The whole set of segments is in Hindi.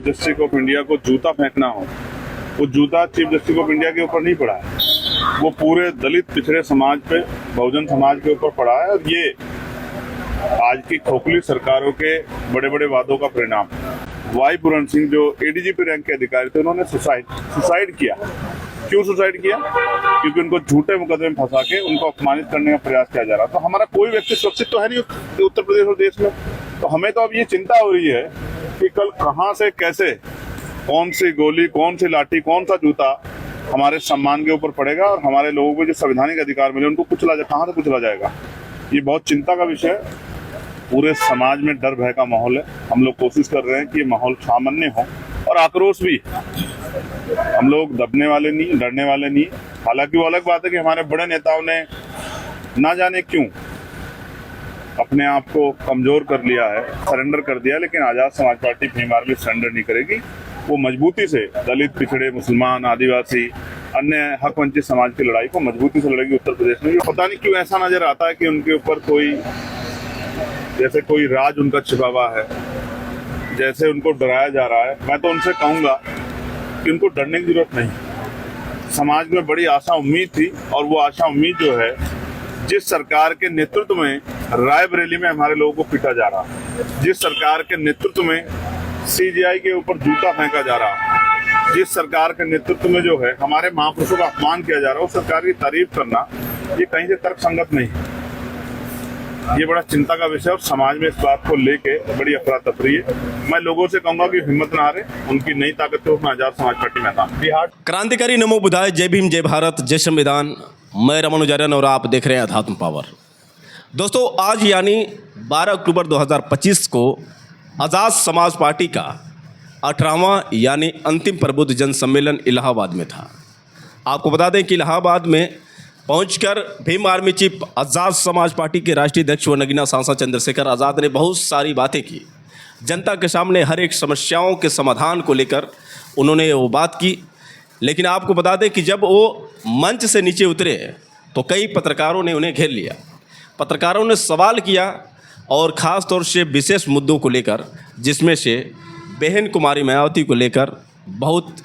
चीफ जस्टिस ऑफ इंडिया को जूता फेंकना हो, वो जूता चीफ जस्टिस ऑफ इंडिया के ऊपर नहीं पड़ा है, वो पूरे दलित पिछड़े समाज पे, बहुजन समाज के ऊपर पड़ा है। और ये आज की खोखली सरकारों के बड़े बड़े वादों का परिणाम। वाई पूरन सिंह जो एडीजीपी रैंक के अधिकारी थे, उन्होंने सुसाइड किया। क्यों सुसाइड किया? क्योंकि उनको झूठे मुकदमे में फंसा के उनको अपमानित करने का प्रयास किया जा रहा। तो हमारा कोई व्यक्ति सुरक्षित तो है नहीं उत्तर प्रदेश और देश में। तो हमें तो अब ये चिंता हो रही है कि कल कहां से कैसे, कौन सी गोली, कौन सी लाठी, कौन सा जूता हमारे सम्मान के ऊपर पड़ेगा और हमारे लोगों को जो संवैधानिक अधिकार मिले उनको कहां से कुचला जाएगा। ये बहुत चिंता का विषय है। पूरे समाज में डर भय का माहौल है। हम लोग कोशिश कर रहे हैं कि ये माहौल सामान्य हो और आक्रोश भी। हम लोग दबने वाले नहीं, डरने वाले नहीं। हालांकि वो अलग बात है कि हमारे बड़े नेताओं ने ना जाने क्यों अपने आप को कमजोर कर लिया है, सरेंडर कर दिया, लेकिन Azad Samaj party Bhim army surrender नहीं करेगी। वो मजबूती से दलित, पिछड़े, मुसलमान, आदिवासी, अन्य हक वंचित समाज की लड़ाई को मजबूती से लड़ेगी उत्तर प्रदेश में। पता नहीं क्यों ऐसा नजर आता है कि उनके ऊपर कोई, जैसे कोई राज उनका छिपा हुआ है, जैसे उनको डराया जा रहा है। मैं तो उनसे कहूंगा कि उनको डरने की जरूरत नहीं। समाज में बड़ी आशा उम्मीद थी और वो आशा उम्मीद जो है, जिस सरकार के नेतृत्व में रायबरेली में हमारे लोगों को पीटा जा रहा, जिस सरकार के नेतृत्व में सीजेआई के ऊपर जूता फेंका जा रहा, जिस सरकार के नेतृत्व में जो है हमारे महापुरुषों का अपमान किया जा रहा, उस सरकार की तारीफ करना ये कहीं से तर्कसंगत नहीं है। ये बड़ा चिंता का विषय और समाज में इस बात को लेके बड़ी अफरा तफरी है। मैं लोगों से कहूंगा कि हिम्मत ना हारे, उनकी नई ताकत को आजाद समाज पार्टी मैदान। बिहार क्रांतिकारी नमो बुधाय, जय भीम, जय भारत, जय संविधान। मैं रमन उजारन और आप देख रहे हैं अध्यात्म पावर। दोस्तों, आज यानी 12 अक्टूबर 2025 को आजाद समाज पार्टी का 18वां यानी अंतिम प्रबुद्ध जन सम्मेलन इलाहाबाद में था। आपको बता दें कि इलाहाबाद में पहुंचकर भीम आर्मी चीफ आज़ाद समाज पार्टी के राष्ट्रीय अध्यक्ष व नगीना सांसद चंद्रशेखर आज़ाद ने बहुत सारी बातें की। जनता के सामने हर एक समस्याओं के समाधान को लेकर उन्होंने वो बात की। लेकिन आपको बता दें कि जब वो मंच से नीचे उतरे तो कई पत्रकारों ने उन्हें घेर लिया। पत्रकारों ने सवाल किया और ख़ास तौर से विशेष मुद्दों को लेकर, जिसमें से बहन कुमारी मायावती को लेकर बहुत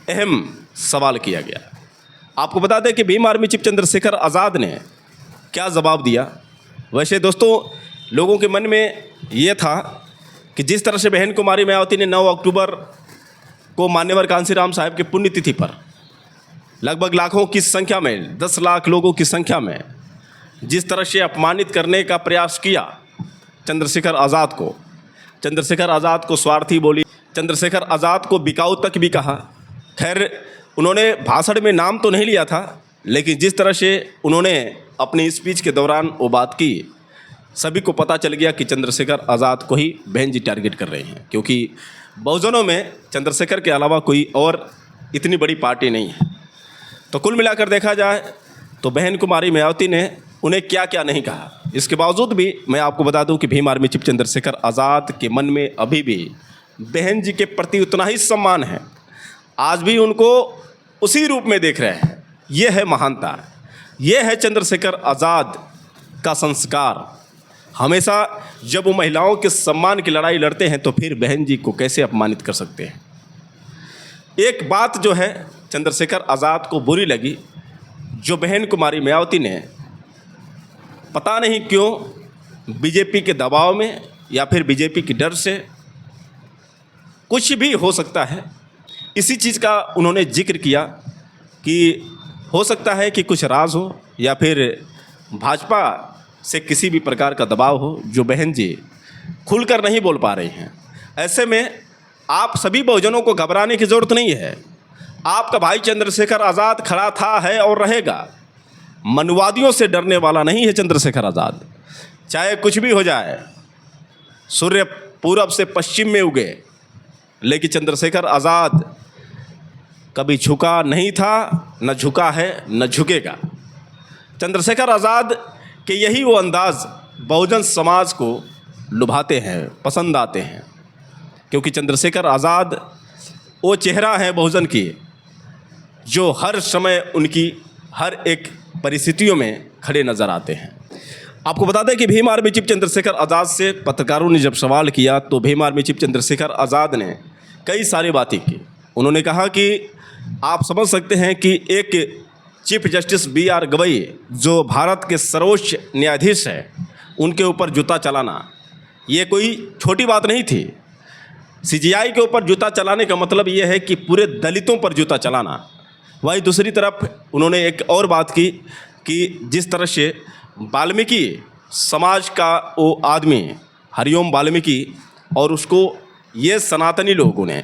अहम सवाल किया गया। आपको बता दें कि भीम आर्मी चीफ चंद्रशेखर आज़ाद ने क्या जवाब दिया। वैसे दोस्तों, लोगों के मन में ये था कि जिस तरह से बहन कुमारी मायावती ने 9 अक्टूबर को मान्यवर कांसीराम साहब की पुण्यतिथि पर लगभग लाखों की संख्या में, 10 लाख लोगों की संख्या में जिस तरह से अपमानित करने का प्रयास किया चंद्रशेखर आज़ाद को, चंद्रशेखर आज़ाद को स्वार्थी बोली, चंद्रशेखर आज़ाद को बिकाऊ तक भी कहा। खैर, उन्होंने भाषण में नाम तो नहीं लिया था, लेकिन जिस तरह से उन्होंने अपनी स्पीच के दौरान वो बात की, सभी को पता चल गया कि चंद्रशेखर आज़ाद को ही बहन जी टारगेट कर रहे हैं, क्योंकि बहुजनों में चंद्रशेखर के अलावा कोई और इतनी बड़ी पार्टी नहीं है। तो कुल मिलाकर देखा जाए तो बहन कुमारी मायावती ने उन्हें क्या क्या नहीं कहा। इसके बावजूद भी मैं आपको बता दूं कि भीम आर्मी चीफ चंद्रशेखर आज़ाद के मन में अभी भी बहन जी के प्रति उतना ही सम्मान है। आज भी उनको उसी रूप में देख रहे हैं। ये है महानता, ये है चंद्रशेखर आज़ाद का संस्कार। हमेशा जब वो महिलाओं के सम्मान की लड़ाई लड़ते हैं तो फिर बहन जी को कैसे अपमानित कर सकते हैं। एक बात जो है चंद्रशेखर आज़ाद को बुरी लगी, जो बहन कुमारी मायावती ने पता नहीं क्यों बीजेपी के दबाव में या फिर बीजेपी की डर से, कुछ भी हो सकता है, इसी चीज़ का उन्होंने जिक्र किया कि हो सकता है कि कुछ राज हो या फिर भाजपा से किसी भी प्रकार का दबाव हो, जो बहन जी खुलकर नहीं बोल पा रही हैं। ऐसे में आप सभी बहुजनों को घबराने की ज़रूरत नहीं है। आपका भाई चंद्रशेखर आज़ाद खड़ा था, है और रहेगा। मनुवादियों से डरने वाला नहीं है चंद्रशेखर आज़ाद। चाहे कुछ भी हो जाए, सूर्य पूरब से पश्चिम में उगे, लेकिन चंद्रशेखर आज़ाद कभी झुका नहीं था, न झुका है, न झुकेगा। चंद्रशेखर आज़ाद के यही वो अंदाज़ बहुजन समाज को लुभाते हैं, पसंद आते हैं, क्योंकि चंद्रशेखर आज़ाद वो चेहरा है बहुजन की, जो हर समय उनकी हर एक परिस्थितियों में खड़े नज़र आते हैं। आपको बता दें कि भीम आर्मी चीफ चंद्रशेखर आज़ाद से पत्रकारों ने जब सवाल किया तो भीम आर्मी चीफ चंद्रशेखर आज़ाद ने कई सारी बातें की। उन्होंने कहा कि आप समझ सकते हैं कि एक चीफ जस्टिस B.R. गवई जो भारत के सर्वोच्च न्यायाधीश है, उनके ऊपर जूता चलाना ये कोई छोटी बात नहीं थी। CJI के ऊपर जूता चलाने का मतलब ये है कि पूरे दलितों पर जूता चलाना। वहीं दूसरी तरफ उन्होंने एक और बात की कि जिस तरह से वाल्मीकि समाज का वो आदमी हरिओम वाल्मीकि और उसको ये सनातनी लोगों ने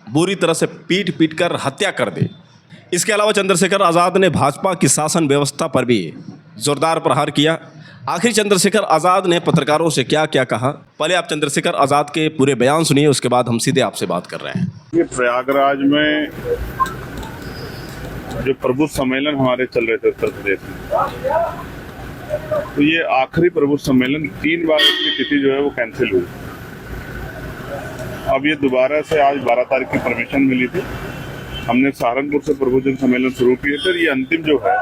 बुरी तरह से पीट कर हत्या कर दी। इसके अलावा चंद्रशेखर आज़ाद ने भाजपा की शासन व्यवस्था पर भी जोरदार प्रहार किया। आखिर चंद्रशेखर आज़ाद ने पत्रकारों से क्या क्या कहा, पहले आप चंद्रशेखर आज़ाद के पूरे बयान सुनिए, उसके बाद हम सीधे आपसे बात कर रहे हैं। ये प्रयागराज में जो प्रबुद्ध सम्मेलन हमारे चल रहे थे उत्तर प्रदेश में, तो ये आखिरी प्रबुद्ध सम्मेलन 3 बार इसकी तिथि जो है वो कैंसिल हुई। अब ये दोबारा से आज 12 तारीख की परमिशन मिली थी। हमने सहारनपुर से प्रबुद्ध सम्मेलन शुरू किए थे। ये अंतिम जो है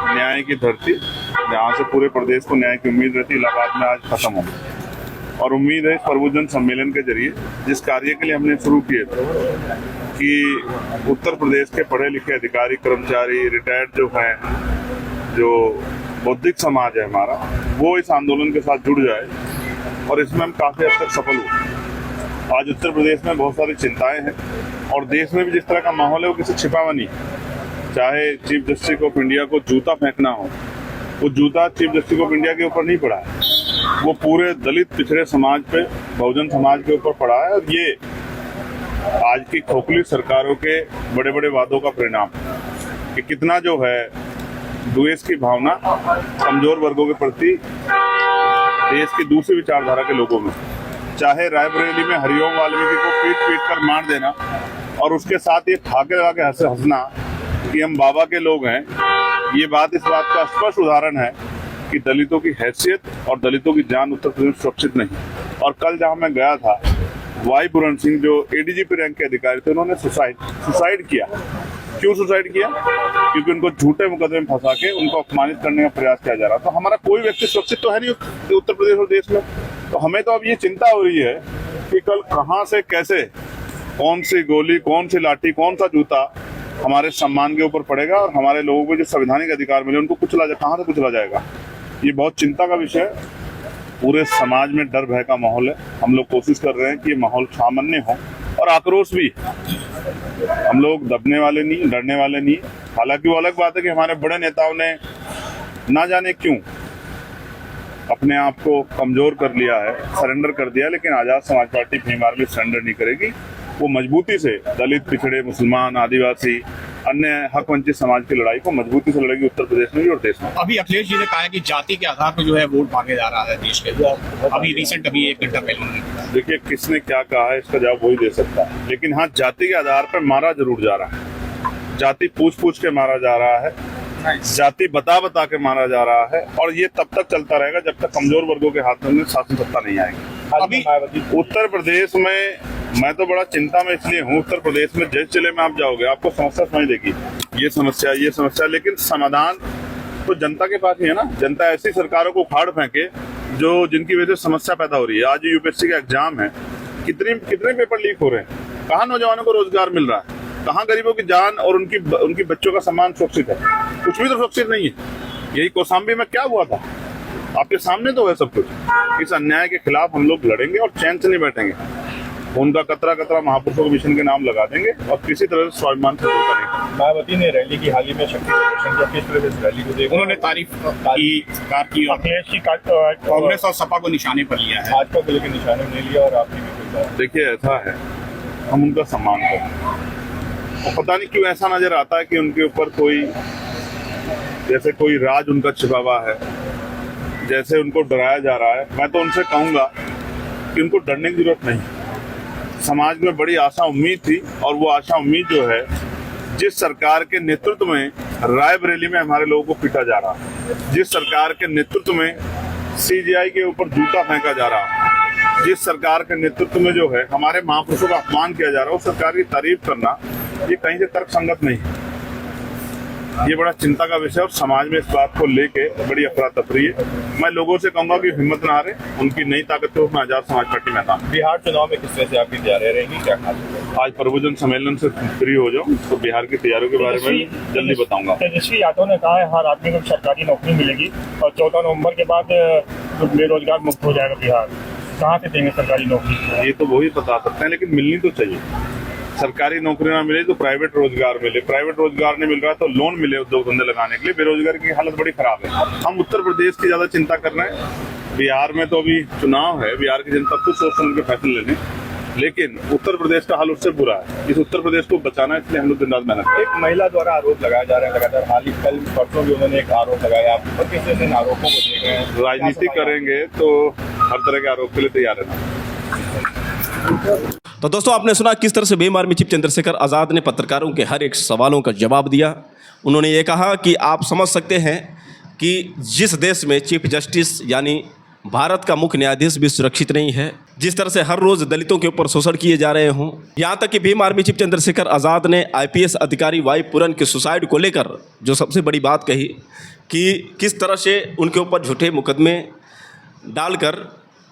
न्याय की धरती, जहाँ से पूरे प्रदेश को न्याय की उम्मीद रहती, इलाहाबाद में आज खत्म हो गई। और उम्मीद है इस प्रबुद्ध सम्मेलन के जरिए जिस कार्य के लिए हमने शुरू किए थे कि उत्तर प्रदेश के पढ़े लिखे अधिकारी, कर्मचारी, रिटायर्ड जो हैं, जो बौद्धिक समाज है हमारा, वो इस आंदोलन के साथ जुड़ जाए और इसमें हम काफ़ी हद तक सफल हुए। आज उत्तर प्रदेश में बहुत सारी चिंताएं हैं और देश में भी जिस तरह का माहौल है वो किसी छिपा हुआ नहीं। चाहे चीफ जस्टिस ऑफ इंडिया को जूता फेंकना हो, वो जूता चीफ जस्टिस ऑफ इंडिया के ऊपर नहीं पड़ा है, वो पूरे दलित पिछड़े समाज पे, बहुजन समाज के ऊपर पड़ा है। और ये आज की खोखली सरकारों के बड़े बड़े वादों का परिणाम कि कितना जो है द्वेष की भावना कमजोर वर्गों के प्रति देश की दूसरी विचारधारा के लोगों में, चाहे रायबरेली में हरिओम वाल्मीकि को पीट कर मार देना और उसके साथ ये ठाके लगा के हंसना कि हम बाबा के लोग हैं, ये बात इस बात का स्पष्ट उदाहरण है कि दलितों की हैसियत और दलितों की जान उत्तर प्रदेश सुरक्षित नहीं। और कल जहां मैं गया था, वाई पूरन सिंह जो ADGP रैंक के अधिकारी थे, उन्होंने सुसाइड किया। क्यों सुसाइड किया? क्योंकि उनको झूठे मुकदमे में फंसा के उनको अपमानित करने का प्रयास किया जा रहा। तो हमारा कोई व्यक्ति सुरक्षित तो है नहीं उत्तर प्रदेश और देश में। तो हमें तो अब ये चिंता हो रही है कि कल कहां से कैसे, कौन सी गोली, कौन सी लाठी, कौन सा जूता हमारे सम्मान के ऊपर पड़ेगा और हमारे लोगों को जो संवैधानिक अधिकार मिले उनको कहां से कुचला जाएगा। ये बहुत चिंता का विषय है। पूरे समाज में डर भय का माहौल है। हम लोग कोशिश कर रहे हैं कि ये माहौल सामान्य हो और आक्रोश भी। हम लोग दबने वाले नहीं, डरने वाले नहीं। हालांकि वो अलग बात है कि हमारे बड़े नेताओं ने ना जाने क्यों अपने आप को कमजोर कर लिया है, सरेंडर कर दिया, लेकिन Azad Samaj party Bhim army surrender नहीं करेगी। वो मजबूती से दलित, पिछड़े, मुसलमान, आदिवासी, अन्य हक वंचित समाज की लड़ाई को मजबूती से लड़ेगी उत्तर प्रदेश में भी और देश में। अभी अखिलेश जी ने कहा है कि जाति के आधार पर जो है वोट मांगे जा रहा है देश के। अभी रिसेंट अभी 1 घंटा पहले उन्होंने कहा। देखिए, किसने क्या कहा है इसका जवाब वही दे सकता है, लेकिन हाँ, जाति के आधार पर मारा जरूर जा रहा है। जाति पूछ के मारा जा रहा है, जाति बता के मारा जा रहा है और ये तब तक चलता रहेगा जब तक कमजोर वर्गों के हाथ में शासन सत्ता नहीं आएगी। अभी उत्तर प्रदेश में मैं तो बड़ा चिंता में इसलिए हूँ। उत्तर प्रदेश में जिस जिले में आप जाओगे आपको समस्या समझ देगी, ये समस्या, लेकिन समाधान तो जनता के पास ही है ना। जनता ऐसी सरकारों को उखाड़ फेंके जो जिनकी वजह से समस्या पैदा हो रही है। आज UPSC का एग्जाम है, कितने पेपर लीक हो रहे हैं, कहाँ नौजवानों को रोजगार मिल रहा है, कहाँ गरीबों की जान और उनकी बच्चों का सम्मान सुरक्षित है? कुछ भी तो सुरक्षित नहीं है। यही कौशाम्बी में क्या हुआ था, आपके सामने तो है सब कुछ। इस अन्याय के खिलाफ हम लोग लड़ेंगे और चैन से नहीं बैठेंगे। उनका कतरा महापुरुषों के मिशन के नाम लगा देंगे और किसी तरह से स्वाभिमान से धोखा नहीं। मायावती ने रैली की हाल ही में शक्ति प्रदर्शन किया, किस तरह से रैली को देखा? उन्होंने तारीफ की सरकार की और अखिलेश की कांग्रेस और सपा को निशाने पर लिया है। भाजपा को लेकर निशाने में नहीं लिया और आपकी भी कोई बात? देखिए, ऐसा है, हम उनका सम्मान करते हैं और पता नहीं क्यों ऐसा नजर आता है कि उनके ऊपर जैसे कोई राज उनका छिपा हुआ है, जैसे उनको डराया जा रहा है। मैं तो उनसे कहूंगा कि उनको डरने की जरूरत नहीं। समाज में बड़ी आशा उम्मीद थी और वो आशा उम्मीद जो है, जिस सरकार के नेतृत्व में रायबरेली में हमारे लोगों को पीटा जा रहा, जिस सरकार के नेतृत्व में CJI के ऊपर जूता फेंका जा रहा, जिस सरकार के नेतृत्व में जो है हमारे महापुरुषों का अपमान किया जा रहा है, उस सरकार की तारीफ करना ये कहीं से तर्कसंगत नहीं है। ये बड़ा चिंता का विषय है और समाज में इस बात को लेके बड़ी अफरा तफरी है। मैं लोगों से कहूंगा कि हिम्मत ना हारे, उनकी नई ताकत को मैं आजाद समाज पार्टी में आता हूँ। बिहार चुनाव में किस तरह से आपकी तैयारियां रहेंगी, क्या खास? आज प्रबोधन सम्मेलन से फ्री हो जाऊं तो बिहार की तैयारियों के बारे में जल्दी बताऊंगा। तेजस्वी यादव ने कहा है हर आदमी को सरकारी नौकरी मिलेगी और 14 नवंबर के बाद बेरोजगार मुक्त हो जाएगा बिहार। कहाँ से देंगे सरकारी नौकरी? ये तो वही बता सकते हैं, लेकिन मिलनी तो चाहिए। सरकारी नौकरी ना मिले तो प्राइवेट रोजगार मिले, प्राइवेट रोजगार नहीं मिल रहा तो लोन मिले उद्योग धंधे लगाने के लिए। बेरोजगारी की हालत बड़ी खराब है। हम उत्तर प्रदेश की ज्यादा चिंता कर रहे हैं। बिहार में तो अभी चुनाव है, बिहार की जनता खुद सोच समझ के फैसले लेने, लेकिन उत्तर प्रदेश का हाल उससे बुरा है। इस उत्तर प्रदेश को बचाना है, इसलिए हम लोग दिन रात मेहनत कर रहे हैं। एक महिला द्वारा आरोप लगाया जा रहा है लगातार, हाल ही कल परसों भी उन्होंने एक आरोप लगाया, आप और किस तरह से इन आरोपों को देख रहे हैं? राजनीति करेंगे तो हर तरह के आरोप के लिए तैयार रहना। तो दोस्तों, आपने सुना किस तरह से भीम आर्मी चीफ चंद्रशेखर आज़ाद ने पत्रकारों के हर एक सवालों का जवाब दिया। उन्होंने ये कहा कि आप समझ सकते हैं कि जिस देश में चीफ जस्टिस यानी भारत का मुख्य न्यायाधीश भी सुरक्षित नहीं है, जिस तरह से हर रोज़ दलितों के ऊपर शोषण किए जा रहे हों, यहाँ तक कि भीम आर्मी चीफ चंद्रशेखर आज़ाद ने IPS अधिकारी वाई पूरन के सुसाइड को लेकर जो सबसे बड़ी बात कही कि किस तरह से उनके ऊपर झूठे मुकदमे डालकर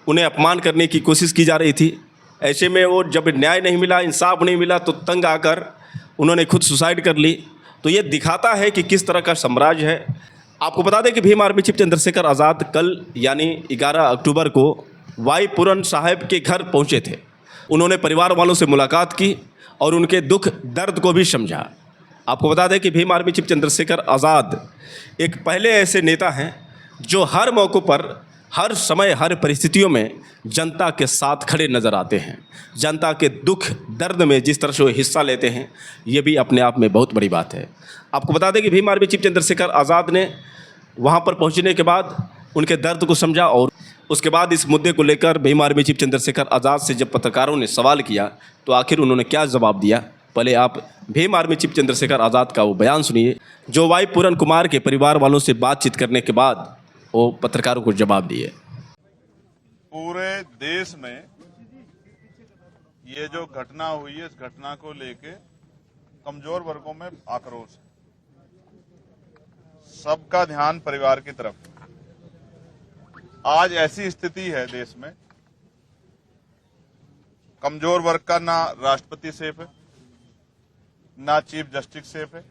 उन्हें अपमान करने की कोशिश की जा रही थी। ऐसे में वो जब न्याय नहीं मिला, इंसाफ नहीं मिला, तो तंग आकर उन्होंने खुद सुसाइड कर ली। तो ये दिखाता है कि किस तरह का साम्राज्य है। आपको बता दें कि भीम आर्मी चीफ चंद्रशेखर आज़ाद कल यानी 11 अक्टूबर को वाई पूरन साहब के घर पहुंचे थे। उन्होंने परिवार वालों से मुलाकात की और उनके दुख दर्द को भी समझा। आपको बता दें कि भीम आर्मी चीफ चंद्रशेखर आज़ाद एक पहले ऐसे नेता हैं जो हर मौक़ों पर, हर समय, हर परिस्थितियों में जनता के साथ खड़े नज़र आते हैं। जनता के दुख दर्द में जिस तरह से वो हिस्सा लेते हैं, ये भी अपने आप में बहुत बड़ी बात है। आपको बता दें कि भीम आर्मी चीफ चंद्रशेखर आज़ाद ने वहाँ पर पहुँचने के बाद उनके दर्द को समझा और उसके बाद इस मुद्दे को लेकर भीम आर्मी चीफ चंद्रशेखर आज़ाद से जब पत्रकारों ने सवाल किया तो आखिर उन्होंने क्या जवाब दिया, पहले आप भीम आर्मी चीफ चंद्रशेखर आज़ाद का वो बयान सुनिए जो वाई पूरन कुमार के परिवार वालों से बातचीत करने के बाद वो पत्रकारों को जवाब दिए। पूरे देश में ये जो घटना हुई है, इस घटना को लेके कमजोर वर्गों में आक्रोश है। सबका ध्यान परिवार की तरफ। आज ऐसी स्थिति है देश में, कमजोर वर्ग का ना राष्ट्रपति सेफ है, ना चीफ जस्टिस सेफ है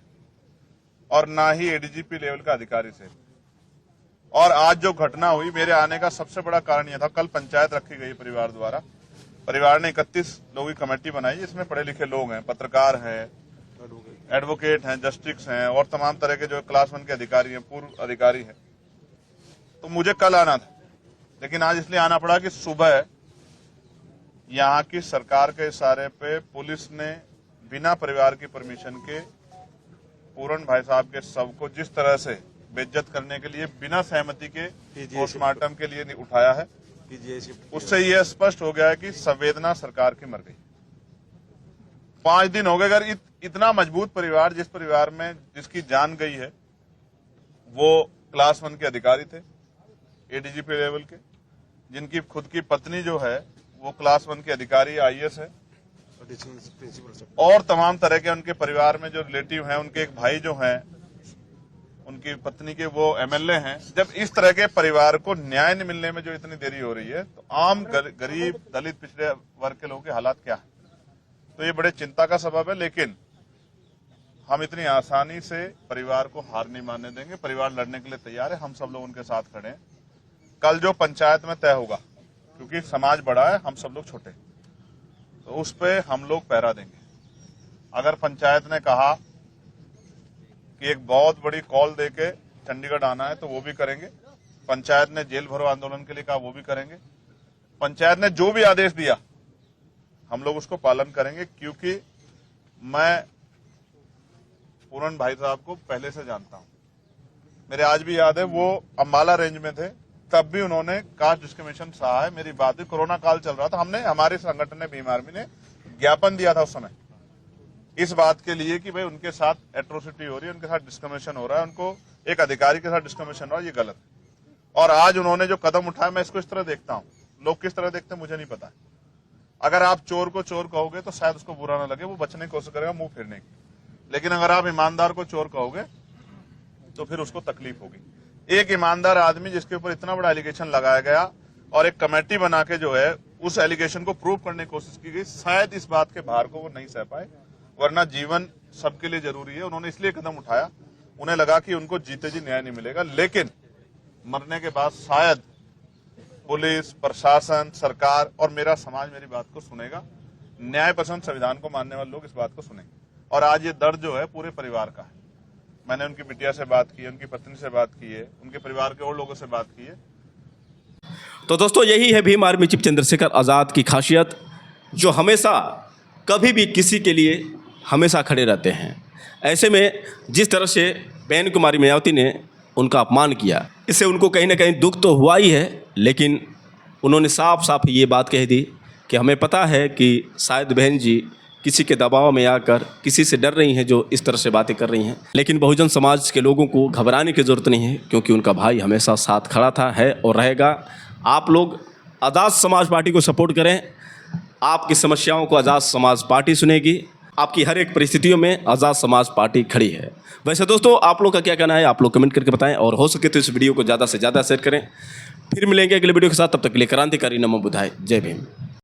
और ना ही ADGP लेवल का अधिकारी सेफ है। और आज जो घटना हुई, मेरे आने का सबसे बड़ा कारण यह था, कल पंचायत रखी गई परिवार द्वारा। परिवार ने 31 लोगों की कमेटी बनाई, इसमें पढ़े लिखे लोग हैं, पत्रकार हैं, एडवोकेट हैं, जस्टिस हैं और तमाम तरह के जो क्लास 1 के अधिकारी हैं, पूर्व अधिकारी हैं। तो मुझे कल आना था, लेकिन आज इसलिए आना पड़ा कि सुबह यहाँ की सरकार के इशारे पे पुलिस ने बिना परिवार की परमिशन के पूरन भाई साहब के शव को जिस तरह से बेइज्जत करने के लिए बिना सहमति के पोस्टमार्टम के लिए उठाया है, उससे यह स्पष्ट हो गया है कि संवेदना सरकार की मर गई। 5 दिन हो गए। अगर इतना मजबूत परिवार, जिस परिवार में जिसकी जान गई है, वो क्लास 1 के अधिकारी थे, ADGP लेवल के, जिनकी खुद की पत्नी जो है वो क्लास 1 के अधिकारी IAS है और तमाम तरह के उनके परिवार में जो रिलेटिव हैं, उनके एक भाई जो हैं, उनकी पत्नी के वो MLA हैं। जब इस तरह के परिवार को न्याय नहीं मिलने में जो इतनी देरी हो रही है, तो आम गरीब, दलित, पिछड़े वर्ग के लोगों के हालात क्या है? तो ये बड़े चिंता का सबब है। लेकिन हम इतनी आसानी से परिवार को हार नहीं मानने देंगे। परिवार लड़ने के लिए तैयार है, हम सब लोग उनके साथ खड़े हैं। कल जो पंचायत में तय होगा, क्योंकि समाज बड़ा है, हम सब लोग छोटे, तो उस पे हम लोग पहरा देंगे। अगर पंचायत ने कहा कि एक बहुत बड़ी कॉल देके चंडीगढ़ आना है तो वो भी करेंगे। पंचायत ने जेल भरो आंदोलन के लिए कहा, वो भी करेंगे। पंचायत ने जो भी आदेश दिया हम लोग उसको पालन करेंगे, क्योंकि मैं पूरन भाई साहब को पहले से जानता हूं। मेरे आज भी याद है, वो अंबाला रेंज में थे, तब भी उन्होंने कास्ट डिस्क्रिमिनेशन सहा है। मेरी बात है, कोरोना काल चल रहा था, हमने, हमारे संगठन ने, भीम आर्मी ने ज्ञापन दिया था उस समय इस बात के लिए कि भाई उनके साथ एट्रोसिटी हो रही है, उनके साथ डिस्क्रिमिनेशन हो रहा है, उनको एक अधिकारी के साथ डिस्क्रिमिनेशन हो रहा है, ये गलत है। और आज उन्होंने जो कदम उठाया, मैं इसको इस तरह देखता हूँ। लोग किस तरह देखते हैं मुझे नहीं पता। अगर आप चोर को चोर कहोगे तो शायद उसको बुरा ना लगे, वो बचने की कोशिश करेगा मुंह फेरने की। लेकिन अगर आप ईमानदार को चोर कहोगे तो फिर उसको तकलीफ होगी। एक ईमानदार आदमी जिसके ऊपर इतना बड़ा एलिगेशन लगाया गया और एक कमेटी बना के जो है उस एलिगेशन को प्रूव करने की कोशिश की गई, शायद इस बात के भार को वो नहीं सह पाए, वरना जीवन सबके लिए जरूरी है। उन्होंने इसलिए कदम उठाया, उन्हें लगा कि उनको जीते जी न्याय नहीं मिलेगा, लेकिन मरने के बाद शायद पुलिस, प्रशासन, सरकार और मेरा समाज मेरी बात को सुनेगा। न्याय पसंद संविधान को मानने वाले लोग इस बात को सुनेंगे। और आज ये दर्द जो है पूरे परिवार का है। मैंने उनकी बिटिया से बात की है, उनकी पत्नी से बात की है, उनके परिवार के और लोगों से बात की है। तो दोस्तों यही है भीम आर्मी चीफ चंद्रशेखर आज़ाद की खासियत, जो हमेशा कभी भी किसी के लिए हमेशा खड़े रहते हैं। ऐसे में जिस तरह से बहन कुमारी मायावती ने उनका अपमान किया, इससे उनको कहीं ना कहीं दुख तो हुआ ही है, लेकिन उन्होंने साफ साफ ये बात कह दी कि हमें पता है कि शायद बहन जी किसी के दबाव में आकर किसी से डर रही हैं जो इस तरह से बातें कर रही हैं, लेकिन बहुजन समाज के लोगों को घबराने की ज़रूरत नहीं है, क्योंकि उनका भाई हमेशा साथ खड़ा था, है और रहेगा। आप लोग आज़ाद समाज पार्टी को सपोर्ट करें, आपकी समस्याओं को आज़ाद समाज पार्टी सुनेगी, आपकी हर एक परिस्थितियों में आज़ाद समाज पार्टी खड़ी है। वैसे दोस्तों आप लोग का क्या कहना है, आप लोग कमेंट करके बताएं, और हो सके तो इस वीडियो को ज़्यादा से ज़्यादा शेयर करें। फिर मिलेंगे अगले वीडियो के साथ, तब तक के लिए क्रांतिकारी नमो बुधाय। जय भीम।